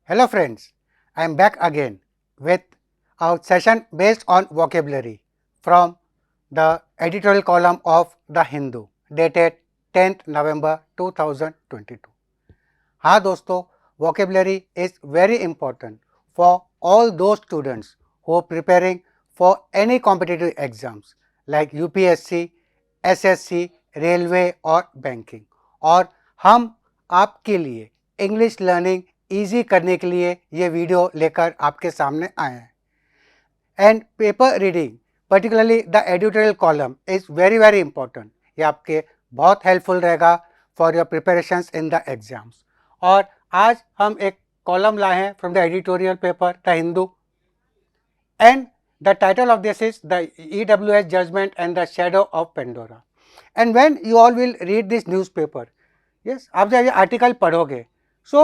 Hello friends, I am back again with our session based on vocabulary from the editorial column of The Hindu dated 10th November 2022. हाँ दोस्तों, vocabulary is very important for all those students who are preparing for any competitive exams like UPSC, SSC, railway और banking. और हम आपके लिए English learning easy करने के लिए ये वीडियो लेकर आपके सामने आए हैं। And paper reading particularly the editorial column is very important. ये आपके बहुत हेल्पफुल रहेगा for your preparations in the exams. और आज हम एक कॉलम लाए हैं from the editorial paper the Hindu and the title of this is the EWS judgment and the shadow of Pandora. And when you all will read this newspaper, yes, आप जब ये article पढ़ोगे so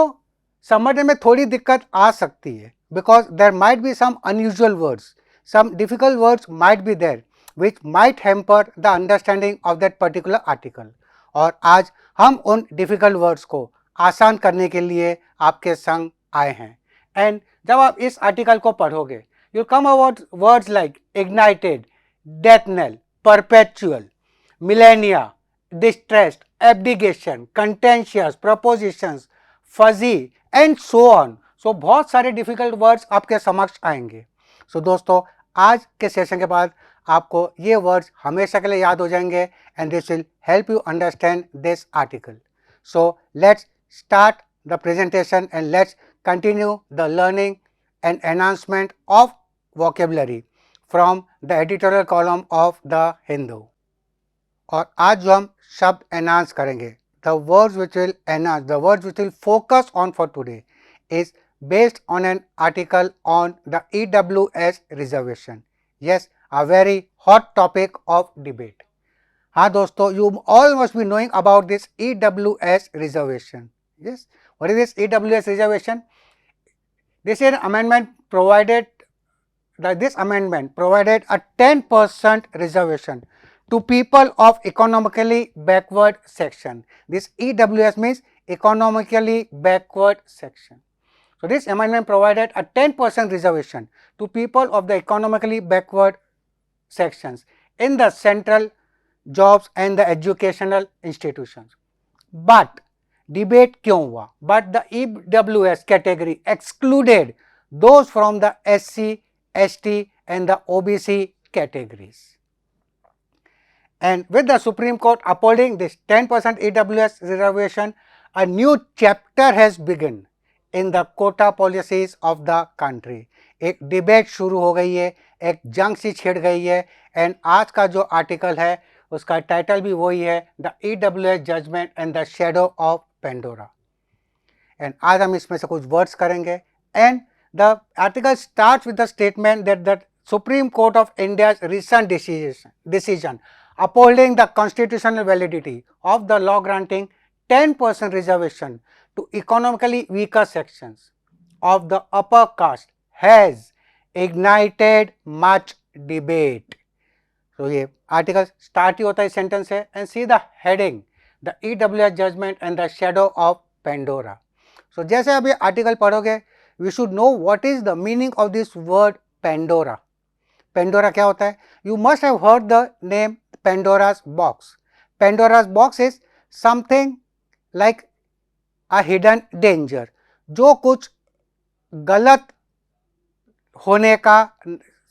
समझने में थोड़ी दिक्कत आ सकती है because there might be some unusual words, some difficult words might be there which might hamper the understanding of that particular article. और आज हम उन difficult words को आसान करने के लिए आपके संग आए हैं। एंड जब आप इस आर्टिकल को पढ़ोगे you'll come about words like ignited, death knell, perpetual, millennia, distressed, abdication, contentious, propositions, fuzzy and so on. So बहुत सारे difficult words आपके समक्ष आएंगे। So दोस्तों, आज के सेशन के बाद आपको ये words हमेशा के लिए याद हो जाएंगे and this will help you understand this article. So let's start the presentation and let's continue the learning and enhancement of vocabulary from the editorial column of the Hindu. और आज जो हम शब्द एनहांस करेंगे, the words which will enhance, the words which will focus on for today is based on an article on the EWS reservation. Yes, a very hot topic of debate. हाँ दोस्तों, you all must be knowing about this EWS reservation. Yes, what is this EWS reservation? This is an amendment provided this amendment provided a 10% reservation to people of economically backward section. This EWS means economically backward section. So this amendment provided a 10% reservation to people of the economically backward sections in the central jobs and the educational institutions. But debate क्यों हुआ? But the EWS category excluded those from the SC, ST and the OBC categories. And with the Supreme Court upholding this 10% EWS reservation, a new chapter has begun in the quota policies of the country. एक debate शुरू हो गई है, एक जंग सी छिड़ गई है एंड आज का जो आर्टिकल है उसका टाइटल भी वही है, the EWS judgement and the shadow of Pandora. And आज हम इसमें से कुछ वर्ड्स करेंगे and the article starts with the statement that the Supreme Court of India's recent decision upholding the constitutional validity of the law granting 10% reservation to economically weaker sections of the upper caste has ignited much debate. So ये article start ही होता है sentence से and see the heading, the EWS judgment and the shadow of Pandora. So जैसे आप ये article पढ़ोगे we should know what is the meaning of this word Pandora. Pandora क्या होता है? You must have heard the name Pandora's box. Pandora's box is something like a hidden danger. जो कुछ गलत होने का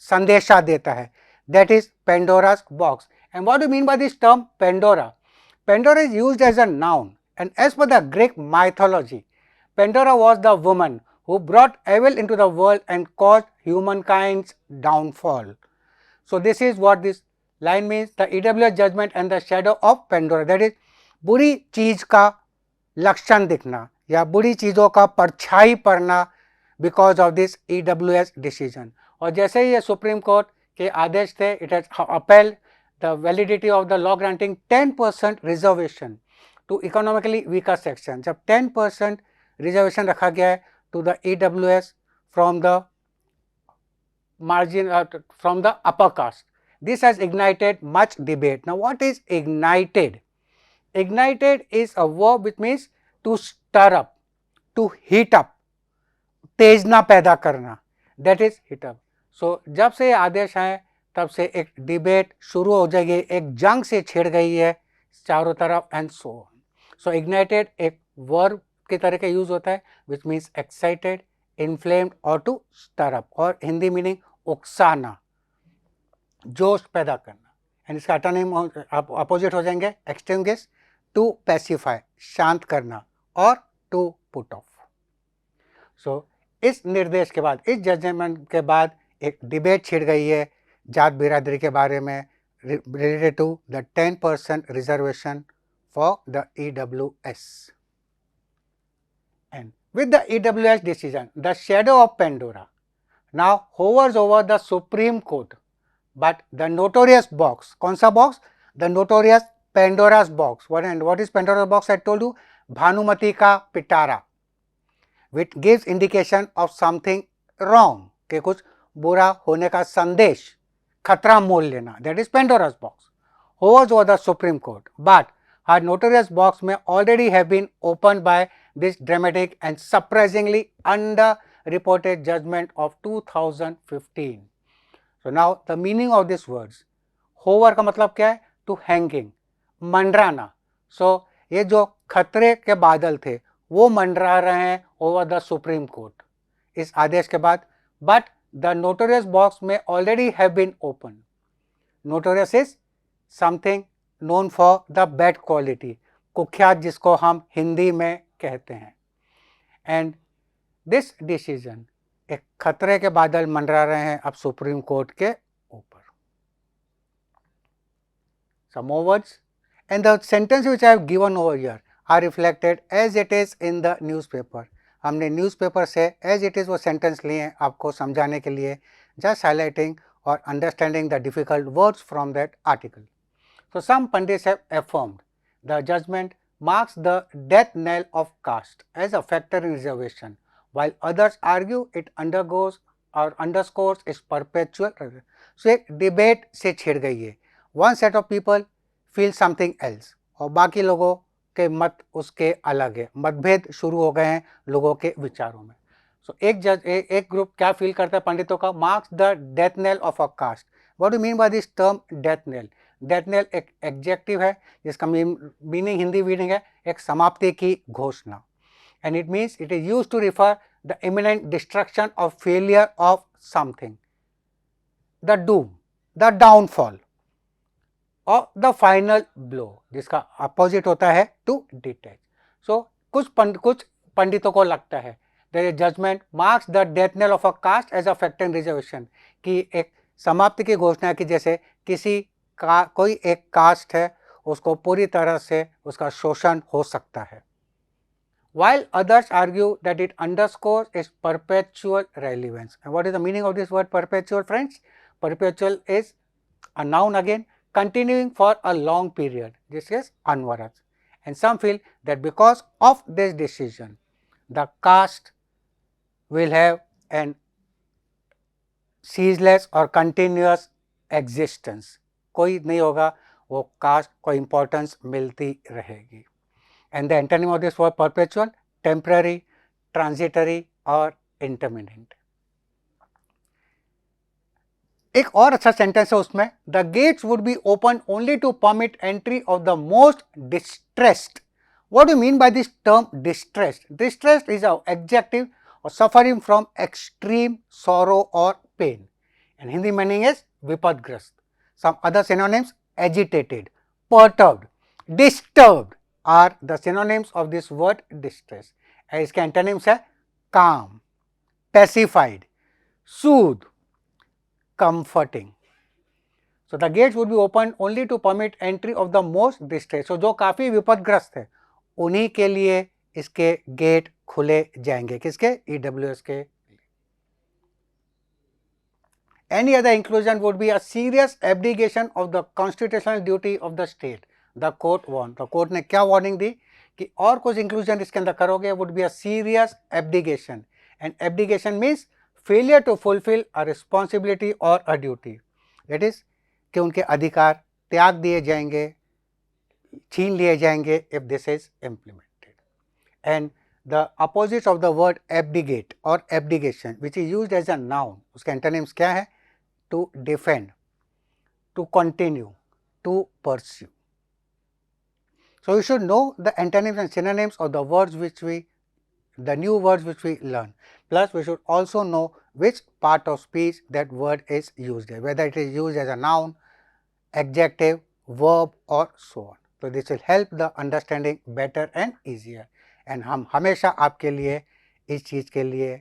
संदेशा देता है. That is Pandora's box. And what do you mean by this term Pandora? Pandora is used as a noun and as per the Greek mythology, Pandora was the woman who brought evil into the world and caused humankind's downfall. So this is what this line means, the EWS judgment and the shadow of Pandora. That is बुरी चीज का लक्षण दिखना या बुरी चीज़ों का परछाई पड़ना because of this EWS decision. और जैसे ही ये सुप्रीम कोर्ट के आदेश थे, it has upheld the validity of the law granting 10% reservation to economically weaker section. जब 10% रिजर्वेशन रखा गया है to the EWS from the margin from the upper caste. This has ignited much debate. Now what is ignited? Ignited is a verb which means to stir up, to heat up, उत्तेजना पैदा करना, that is heat up. सो जब से आदेश आए तब से एक debate शुरू हो जाएगी, एक जंग से छिड़ गई है चारों तरफ and so on. So ignited एक वर्ब के तरह का यूज होता है विच मीन्स एक्साइटेड, इन्फ्लेम्ड और टू स्टर अप, और हिंदी मीनिंग उकसाना, जोश पैदा करना। एंड इसका अटोनिम अपोजिट हो जाएंगे एक्सटिंग्विश, टू पैसिफाई, शांत करना, और टू पुट ऑफ। सो इस निर्देश के बाद, इस जजमेंट के बाद एक डिबेट छिड़ गई है जात बिरादरी के बारे में related to the 10% reservation for the EWS. And with the EWS decision, the shadow of Pandora now hovers over the Supreme Court, but the notorious box, कौन सा box? The notorious Pandora's box. What is Pandora's box? I told you, Bhanumati का पिटारा, which gives indication of something wrong, कि कुछ बुरा होने का संदेश, खतरा मोल लेना, that is Pandora's box, hovers over the Supreme Court, but her notorious box may already have been opened by this dramatic and surprisingly underreported judgment of 2015. So now the meaning of these words, hover का मतलब क्या है? To hanging, मंडराना. So ये जो खतरे के बादल थे वो मंडरा रहे हैं over the Supreme Court इस आदेश के बाद, but the notorious box may already have been opened. Notorious is something known for the bad quality, कुख्यात जिसको हम हिंदी में कहते हैं. And this decision, एक खतरे के बादल मंडरा रहे हैं अब सुप्रीम कोर्ट के ऊपर. Some more words, and the sentence which I have given over here are reflected as it is in the newspaper. हमने न्यूज़पेपर से एज इट इज़ वो सेंटेंस लिए हैं आपको समझाने के लिए, जस्ट हाईलाइटिंग और understanding the difficult words from that article. So some pundits have affirmed the judgment marks the death knell of caste as a factor in reservation, while others argue it undergoes or underscores its perpetual. So एक debate से छिड़ गई है. One set of people feel something else, और बाकी लोगों के मत उसके अलग है. मतभेद शुरू हो गए हैं लोगों के विचारों में. सो एक ग्रुप क्या फील करता है पंडितों का? Marks the death nail of a caste. What do mean by this term death nail? Death nail एक एडजेक्टिव है जिसका मीनिंग, हिंदी मीनिंग है एक समाप्ति की घोषणा. And it means it is used to refer the imminent destruction of failure of something, the doom, the downfall और the final blow, जिसका अपोजिट होता है टू डिटैच. सो कुछ पंडितों को लगता है the judgement marks the death nail of a caste as a factor in reservation, कि एक समाप्ति की घोषणा की जैसे किसी का कोई एक कास्ट है उसको पूरी तरह से उसका शोषण हो सकता है. While others argue that it underscores its perpetual relevance. And what is the meaning of this word perpetual, friends? Perpetual is a noun again, continuing for a long period. This is unvarat. And some feel that because of this decision, the caste will have an ceaseless or continuous existence. कोई नहीं होगा, वो cast को importance मिलती रहेगी. And the antonym of this word perpetual, temporary, transitory और intermittent. एक और अच्छा सेंटेंस है उसमें, the gates would be open only to permit entry of the most distressed. What do mean by this term distressed? Distressed is a adjective और suffering from extreme sorrow और pain. And Hindi meaning is विपदग्रस्त. Some other synonyms, agitated, perturbed, disturbed are the synonyms of this word distress. इसके antonyms है calm, pacified, soothe, comforting. So the gates would be opened only to permit entry of the most distressed. So जो काफी विपदग्रस्त है उन्हीं के लिए इसके gate खुले जाएंगे. किसके? EWS के. Any other inclusion would be a serious abdication of the constitutional duty of the state. The court warned. The court ने क्या warning दी कि और कुछ inclusion इसके अंदर करोगे would be a serious abdication. And abdication means failure to fulfill a responsibility or a duty. That is कि उनके अधिकार त्याग दिए जाएंगे, छीन लिए जाएंगे if this is implemented. And the opposite of the word abdicate or abdication which is used as a noun, उसके antonyms क्या है? To defend, to continue, to pursue. So you should know the antonyms and synonyms of the words the new words which we learn. Plus we should also know which part of speech that word is used in, whether it is used as a noun, adjective, verb or so on. So this will help the understanding better and easier. And हम हमेशा आपके लिए इस चीज के लिए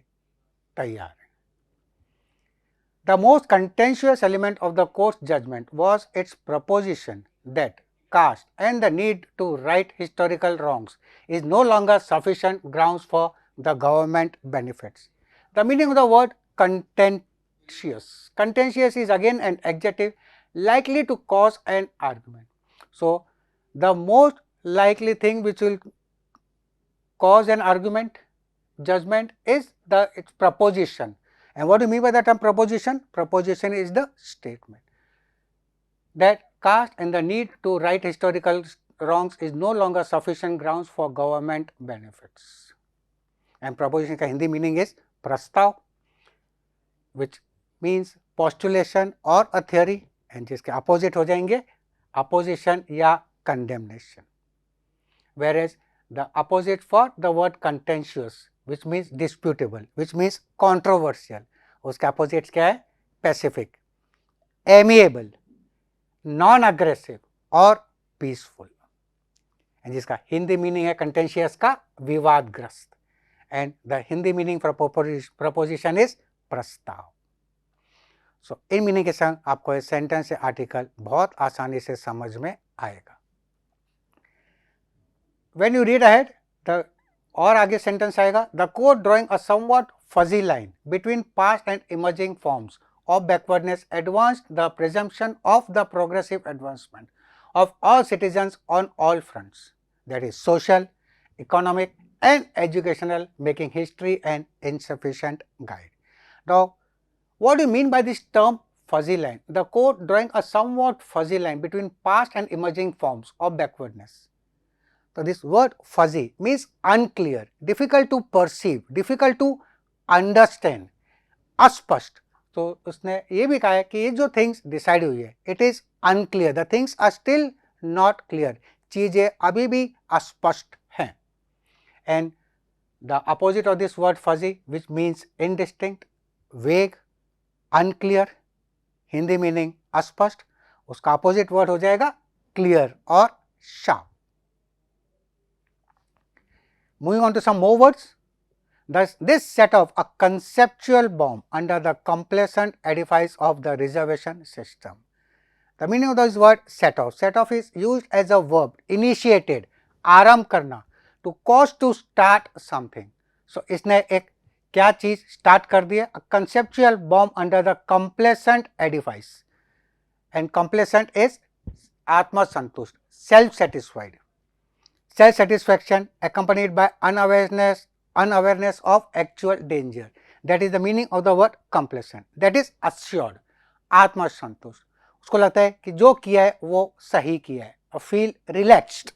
तैयार हैं. The most contentious element of the court's judgment was its proposition that caste and the need to right historical wrongs is no longer sufficient grounds for the government benefits. The meaning of the word contentious. Contentious is again an adjective likely to cause an argument. So, the most likely thing which will cause an argument, judgment is its proposition. And what do you mean by the term proposition? Proposition is the statement that caste and the need to right historical wrongs is no longer sufficient grounds for government benefits. And proposition का Hindi meaning is प्रस्ताव, which means postulation or a theory, and जिसके opposite हो जाएंगे opposition या condemnation. Whereas the opposite for the word contentious, which means disputable, which means controversial, उसका opposite क्या है? Pacific, amiable, non-aggressive और peaceful. And जिसका हिंदी meaning है contentious का विवादग्रस्त. And the Hindi meaning for proposition is प्रस्ताव. So इन meaning के संग आपको ये sentence या article बहुत आसानी से समझ में आएगा. When you read ahead, और आगे sentence आएगा, the court drawing a somewhat fuzzy line between past and emerging forms of backwardness advanced the presumption of the progressive advancement of all citizens on all fronts, that is social, economic and educational, making history an insufficient guide. Now, what do you mean by this term fuzzy line? The court drawing a somewhat fuzzy line between past and emerging forms of backwardness. So, this word fuzzy means unclear, difficult to perceive, difficult to understand, अस्पष्ट. तो उसने ये भी कहा है कि ये जो थिंग्स डिसाइड हुई है it is unclear, the things are still not clear, चीजें अभी भी अस्पष्ट हैं. And the opposite of this word fuzzy which means indistinct, vague, unclear, Hindi meaning अस्पष्ट, उसका अपोजिट वर्ड हो जाएगा क्लियर और sharp. Moving on to some more words. Thus, this set off a conceptual bomb under the complacent edifice of the reservation system. The meaning of this word set off. Set off is used as a verb, initiated, आरंभ करना, to cause to start something. So, इसने एक क्या चीज start कर दी है? A conceptual bomb under the complacent edifice. And complacent is आत्मसंतुष्ट, self-satisfied. Self-satisfaction accompanied by unawareness of actual danger. That is the meaning of the word complacent. That is assured, आत्मसंतुष्ट. उसको लगता है कि जो किया है वो सही किया है. Feel relaxed.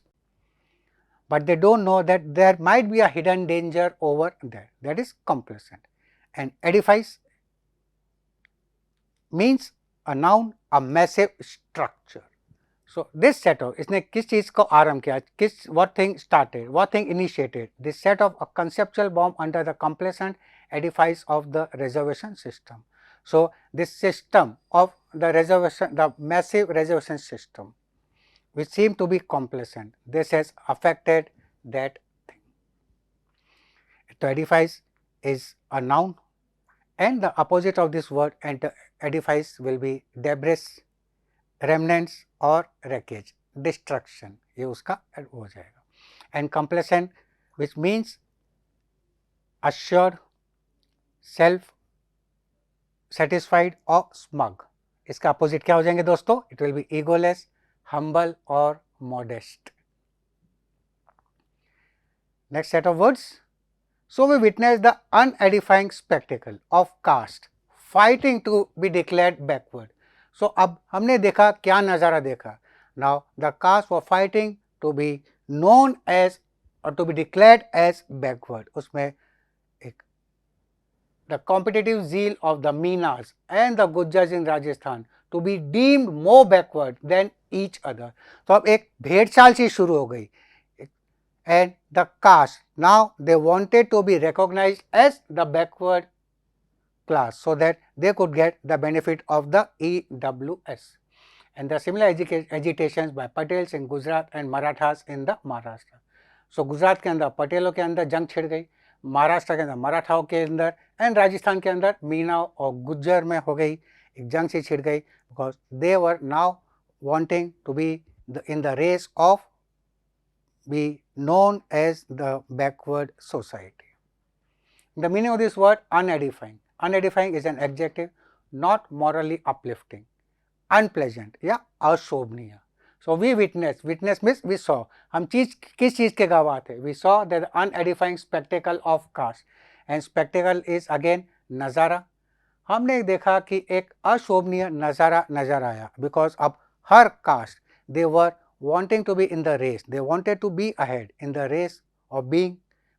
But they don't know that there might be a hidden danger over there. That is complacent. And edifice means a noun, a massive structure. So, this set off, इसने किस चीज को आरंभ किया, what thing started, what thing initiated? This set off a conceptual bomb under the complacent edifice of the reservation system. So, this system of the reservation, the massive reservation system, which seemed to be complacent, this has affected that thing. The edifice is a noun, and the opposite of this word and edifice will be debris, remnants और wreckage, destruction, ये उसका हो जाएगा. And complacent, which means assured, self satisfied और smug. इसका opposite क्या हो जाएंगे दोस्तों? It will be egoless, humble और modest. Next set of words. So we witness the unedifying spectacle of caste fighting to be declared backward. So अब हमने देखा, क्या नज़ारा देखा? Now the caste were fighting to be known as or to be declared as backward. उसमें एक the competitive zeal of the Meenas and the Gujjars in Rajasthan to be deemed more backward than each other. तो अब एक भेड़चाल सी शुरू हो गई. And the caste, now they wanted to be recognized as the backward class so that they could get the benefit of the EWS. And the similar agitations by Patels in Gujarat and Marathas in the Maharashtra. So Gujarat के अंदर पटेलों के अंदर जंग छिड़ गई, महाराष्ट्र के अंदर मराठाओं के अंदर एंड राजस्थान के अंदर मीना और गुज्जर में हो गई, एक जंग सी छिड़ गई, because they were now wanting to be in the race of be known as the backward society. The meaning of this word unedifying. Unedifying is an adjective, not morally uplifting, unpleasant या अशोभनीय. So we witness means we saw. हम किस चीज के गवाह थे? We saw that the unedifying spectacle of caste, and spectacle is again नज़ारा. हमने देखा कि एक अशोभनीय नज़ारा नजर आया, because अब हर caste they were wanting to be in the race, they wanted to be ahead in the race of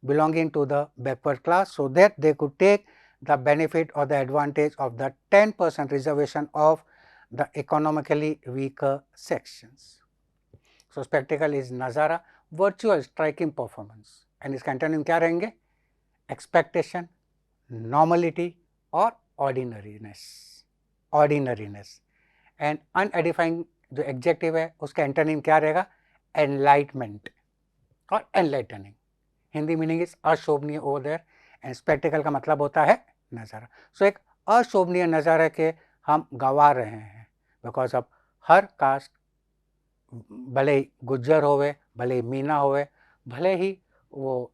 belonging to the backward class, so that they could take the benefit or the advantage of the 10% reservation of the economically weaker sections. So spectacle is nazara, virtual striking performance, and इसका antonym क्या रहेंगे? Expectation, normality और ordinariness. And unedifying जो adjective है उसका antonym क्या रहेगा? Enlightenment और एनलाइटनिंग. हिंदी मीनिंग इज अशोभनीय ओवर देयर, एंड स्पेक्टिकल का मतलब होता है नज़ारा. सो एक अशोभनीय नज़ारे के हम गवा रहे हैं, बिकॉज अब हर कास्ट, भले ही गुज्जर होवे, भले ही मीना होवे, भले ही वो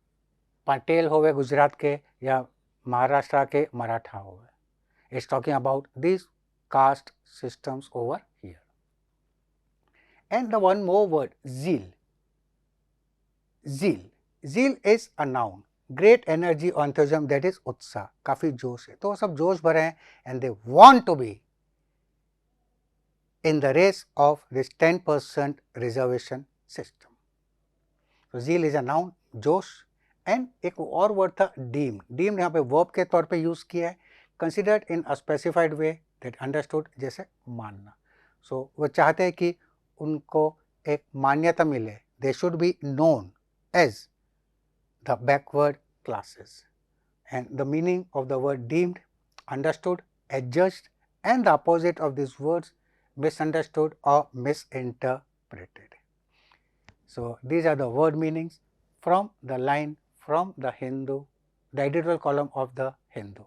पटेल होवे गुजरात के या महाराष्ट्र के मराठा होवे, it's talking about this caste systems over here. And the one more word, zeal. Zeal is a noun. Great energy or enthusiasm, that is उत्साह, काफी जोश है. तो सब जोश भरे हैं and they want to be in the race of this 10% reservation system. So zeal is a noun, जोश. And एक और word था deemed. Deemed यहाँ पे verb के तौर पे use किया है. Considered in a specified way that understood, जैसे मानना. So वो चाहते हैं कि उनको एक मान्यता मिले. They should be known as the backward classes. And the meaning of the word deemed, understood, adjudged, and the opposite of these words, misunderstood or misinterpreted. So these are the word meanings from the line from the Hindu, the editorial column of the Hindu.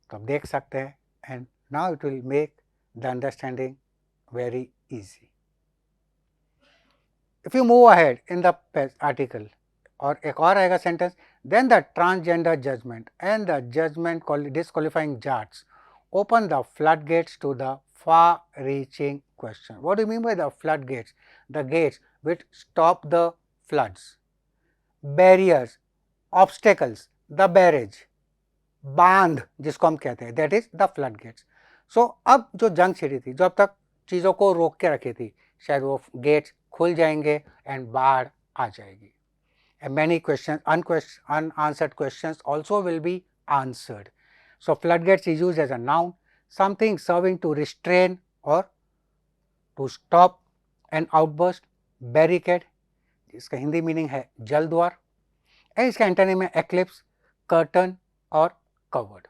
तो आप देख सकते हैं, and now it will make the understanding very easy. If you move ahead in the article, और एक और आएगा sentence, then the transgender judgment and the judgment disqualifying judges open the floodgates to the far-reaching question. What do you mean by the floodgates? The gates which stop the floods, barriers, obstacles, the barrage, बांध जिसको हम कहते हैं, that is the floodgates. So अब जो जंग छिड़ी थी, जो अब तक चीज़ों को रोक के रखी थी, शायद वो गेट्स खुल जाएंगे एंड बाढ़ आ जाएगी. And many questions, unanswered questions also will be answered. So floodgates is used as a noun, something serving to restrain or to stop an outburst. Barricade, इसका हिंदी मीनिंग है जल द्वार, एंड इसका एंटोनिम है eclipse, curtain or covered.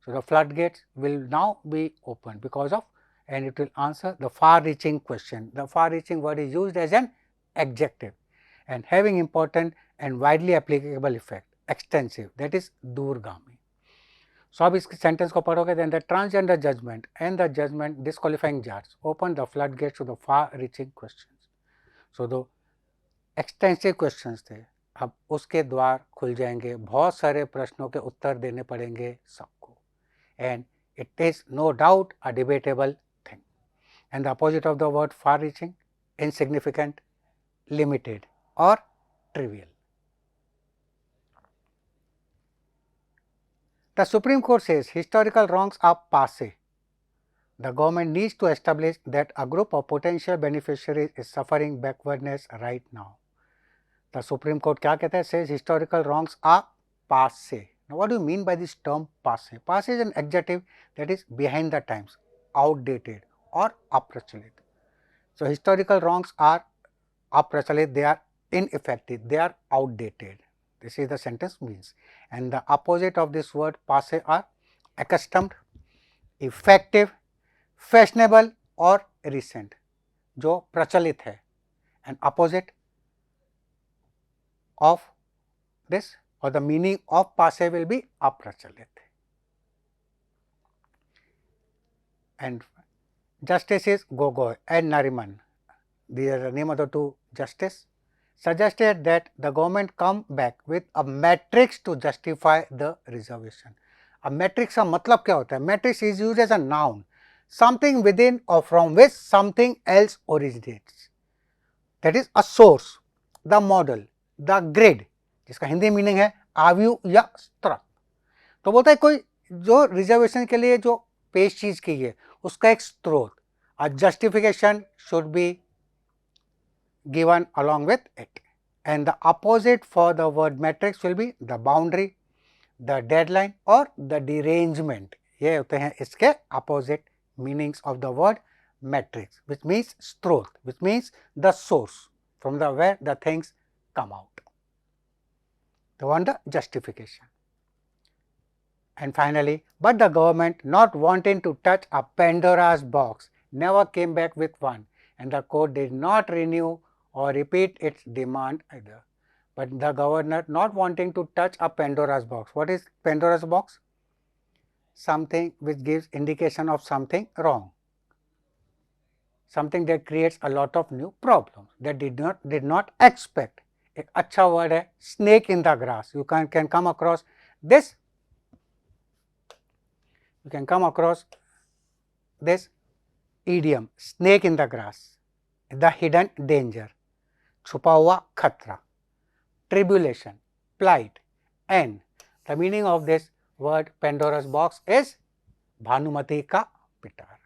So the floodgates will now be opened because of, and it will answer the far-reaching question. The far-reaching word is used as an adjective and having important and widely applicable effect, extensive, that is दूरगामी. So अब इस sentence को पढ़ोगे, then the transgender judgment and the judgment disqualifying judges open the floodgates to the far-reaching questions. So the extensive questions थे, अब उसके द्वार खुल जाएंगे, बहुत सारे प्रश्नों के उत्तर देने पड़ेंगे सबको, and it is no doubt a debatable thing. And the opposite of the word far-reaching, insignificant, limited or trivial. The Supreme Court says historical wrongs are passé. The government needs to establish that a group of potential beneficiaries is suffering backwardness right now. The Supreme Court क्या कहता है? Says historical wrongs are passé. Now, what do you mean by this term passé? Passé is an adjective that is behind the times, outdated or aprachalit. So, historical wrongs are aprachalit, they are ineffective, they are outdated. This is the sentence means. And the opposite of this word passé are accustomed, effective, fashionable और recent, जो प्रचलित है. And opposite of this or the meaning of passé will be aprachalit. And Justices Gogoi and Nariman, these are the name of the two justices, suggested that the government come back with a matrix to justify the reservation. अब matrix का मतलब क्या होता है? Matrix is used as a noun, something within or from which something else originates. That is a source, the model, the grid, जिसका Hindi meaning है आव्यूह या स्रोत. तो बोलता है कोई जो रिजर्वेशन के लिए जो पेश चीज की है उसका एक स्रोत, a justification should be given along with it. And the opposite for the word matrix will be the boundary, the deadline or the derangement. ये होते हैं इसके opposite meanings of the word matrix, which means स्रोत, which means the source from the where the things come out. The one the justification. And finally, but the government, not wanting to touch a Pandora's box, never came back with one, and the court did not renew or repeat its demand either. But the governor, not wanting to touch a Pandora's box. What is Pandora's box? Something which gives indication of something wrong, something that creates a lot of new problems that did not expect. एक अच्छा word है snake in the grass. You can come across this. You can come across this idiom, snake in the grass, the hidden danger, छुपा हुआ खतरा, tribulation, plight, and the meaning of this word Pandora's box is Bhanumati ka pitara,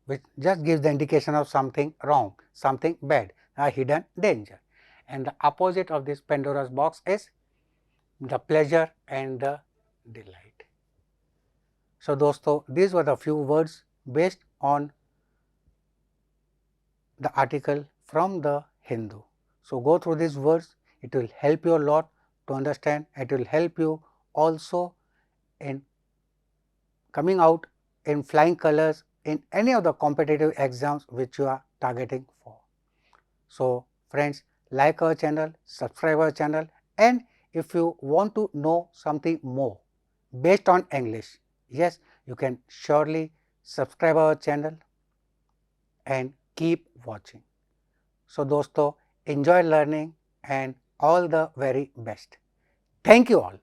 which just gives the indication of something wrong, something bad, a hidden danger. And the opposite of this Pandora's box is the pleasure and the delight. So, दोस्तों, these were the few words based on the article from the Hindu. So, go through these words, it will help you a lot to understand, it will help you also in coming out in flying colors in any of the competitive exams which you are targeting for. So, friends, like our channel, subscribe our channel, and if you want to know something more based on English, yes, you can surely subscribe our channel and keep watching. So, दोस्तों, enjoy learning and all the very best. Thank you all.